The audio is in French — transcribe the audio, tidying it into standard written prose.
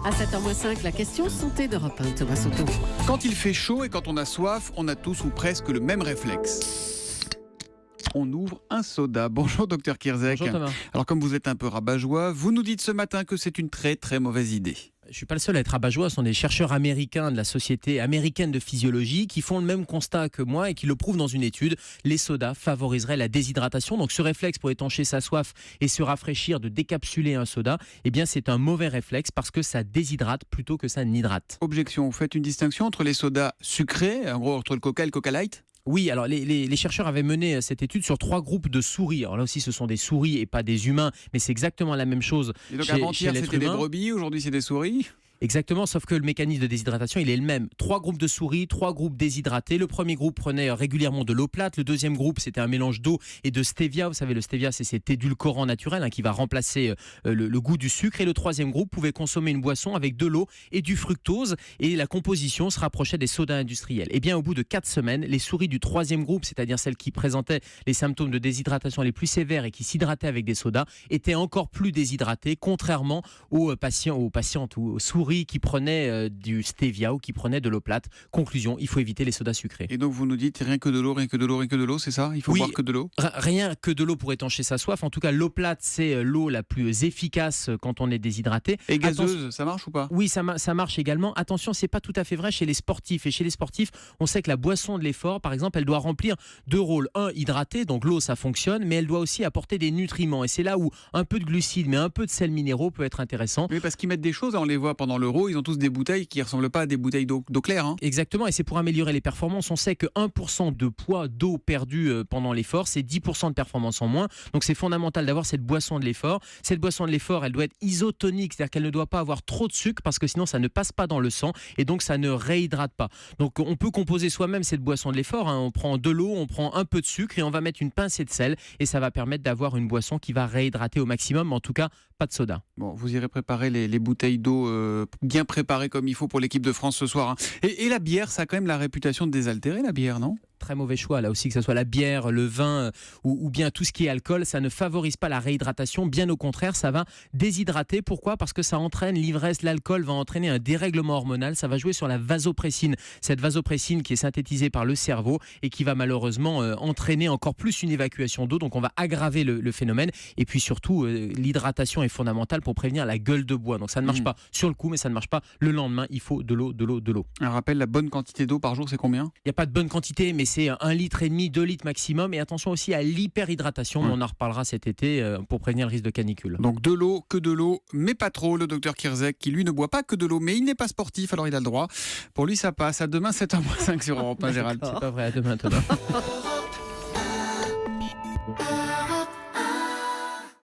À 7h05, la question santé d'Europe 1, Thomas Soto. Quand il fait chaud et quand on a soif, on a tous ou presque le même réflexe. On ouvre un soda. Bonjour docteur Kierzek. Bonjour Thomas. Alors comme vous êtes un peu rabat-joie, vous nous dites ce matin que c'est une très très mauvaise idée. Je ne suis pas le seul à être rabat-joie, ce sont des chercheurs américains de la Société américaine de physiologie qui font le même constat que moi et qui le prouvent dans une étude. Les sodas favoriseraient la déshydratation. Donc ce réflexe pour étancher sa soif et se rafraîchir de décapsuler un soda, eh bien c'est un mauvais réflexe parce que ça déshydrate plutôt que ça n'hydrate. Objection, vous faites une distinction entre les sodas sucrés, en gros entre le Coca et le Coca Light ? Oui, alors les chercheurs avaient mené cette étude sur 3 groupes de souris. Alors là aussi, ce sont des souris et pas des humains, mais c'est exactement la même chose. Et donc chez avant-hier l'être c'était des humain. brebis, aujourd'hui c'est des souris ? Exactement, sauf que le mécanisme de déshydratation, il est le même. 3 groupes de souris, 3 groupes déshydratés. Le premier groupe prenait régulièrement de l'eau plate. Le deuxième groupe, c'était un mélange d'eau et de stevia. Vous savez, le stevia, c'est cet édulcorant naturel qui va remplacer le goût du sucre. Et le troisième groupe pouvait consommer une boisson avec de l'eau et du fructose. Et la composition se rapprochait des sodas industriels. Et bien, au bout de 4 semaines, les souris du troisième groupe, c'est-à-dire celles qui présentaient les symptômes de déshydratation les plus sévères et qui s'hydrataient avec des sodas, étaient encore plus déshydratées, contrairement aux patientes ou aux souris qui prenaient du stevia ou qui prenaient de l'eau plate. Conclusion, il faut éviter les sodas sucrés. Et donc vous nous dites rien que de l'eau, rien que de l'eau, rien que de l'eau, c'est ça ? Il faut Oui. boire que de l'eau ? Rien que de l'eau pour étancher sa soif. En tout cas, l'eau plate, c'est l'eau la plus efficace quand on est déshydraté. Et gazeuse, ça marche ou pas ? Oui, ça marche également. Attention, c'est pas tout à fait vrai chez les sportifs. Et chez les sportifs, on sait que la boisson de l'effort, par exemple, elle doit remplir 2 rôles. Un, hydrater, donc l'eau, ça fonctionne, mais elle doit aussi apporter des nutriments. Et c'est là où un peu de glucides, mais un peu de sels minéraux peut être intéressant. Oui, parce qu'ils mettent des choses, on les voit pendant l'Euro, ils ont tous des bouteilles qui ne ressemblent pas à des bouteilles d'eau claire. Exactement, et c'est pour améliorer les performances. On sait que 1% de poids d'eau perdu pendant l'effort, c'est 10% de performance en moins. Donc c'est fondamental d'avoir cette boisson de l'effort. Cette boisson de l'effort, elle doit être isotonique, c'est-à-dire qu'elle ne doit pas avoir trop de sucre parce que sinon ça ne passe pas dans le sang et donc ça ne réhydrate pas. Donc on peut composer soi-même cette boisson de l'effort. On prend de l'eau, on prend un peu de sucre et on va mettre une pincée de sel et ça va permettre d'avoir une boisson qui va réhydrater au maximum, mais en tout cas pas de soda. Bon, vous irez préparer les bouteilles d'eau bien préparées comme il faut pour l'équipe de France ce soir. Et la bière, ça a quand même la réputation de désaltérer, la bière, non ? Très mauvais choix là aussi, que ce soit la bière, le vin ou bien tout ce qui est alcool, ça ne favorise pas la réhydratation, bien au contraire, ça va déshydrater. Pourquoi ? Parce que ça entraîne l'ivresse, l'alcool va entraîner un dérèglement hormonal, ça va jouer sur la vasopressine, cette vasopressine qui est synthétisée par le cerveau et qui va malheureusement entraîner encore plus une évacuation d'eau, donc on va aggraver le phénomène et puis surtout l'hydratation est fondamentale pour prévenir la gueule de bois, donc ça ne marche pas sur le coup mais ça ne marche pas le lendemain, il faut de l'eau. Un rappel, la bonne quantité d'eau par jour, c'est combien ? Il n'y a pas de bonne quantité, mais c'est 1,5 litre, 2 litres maximum. Et attention aussi à l'hyperhydratation, mais on en reparlera cet été pour prévenir le risque de canicule. Donc de l'eau, que de l'eau, mais pas trop. Le docteur Kierzek, qui lui ne boit pas que de l'eau, mais il n'est pas sportif, alors il a le droit. Pour lui, ça passe. À demain, 7h05 sur Europe 1, Gérald. C'est pas vrai, à demain Thomas.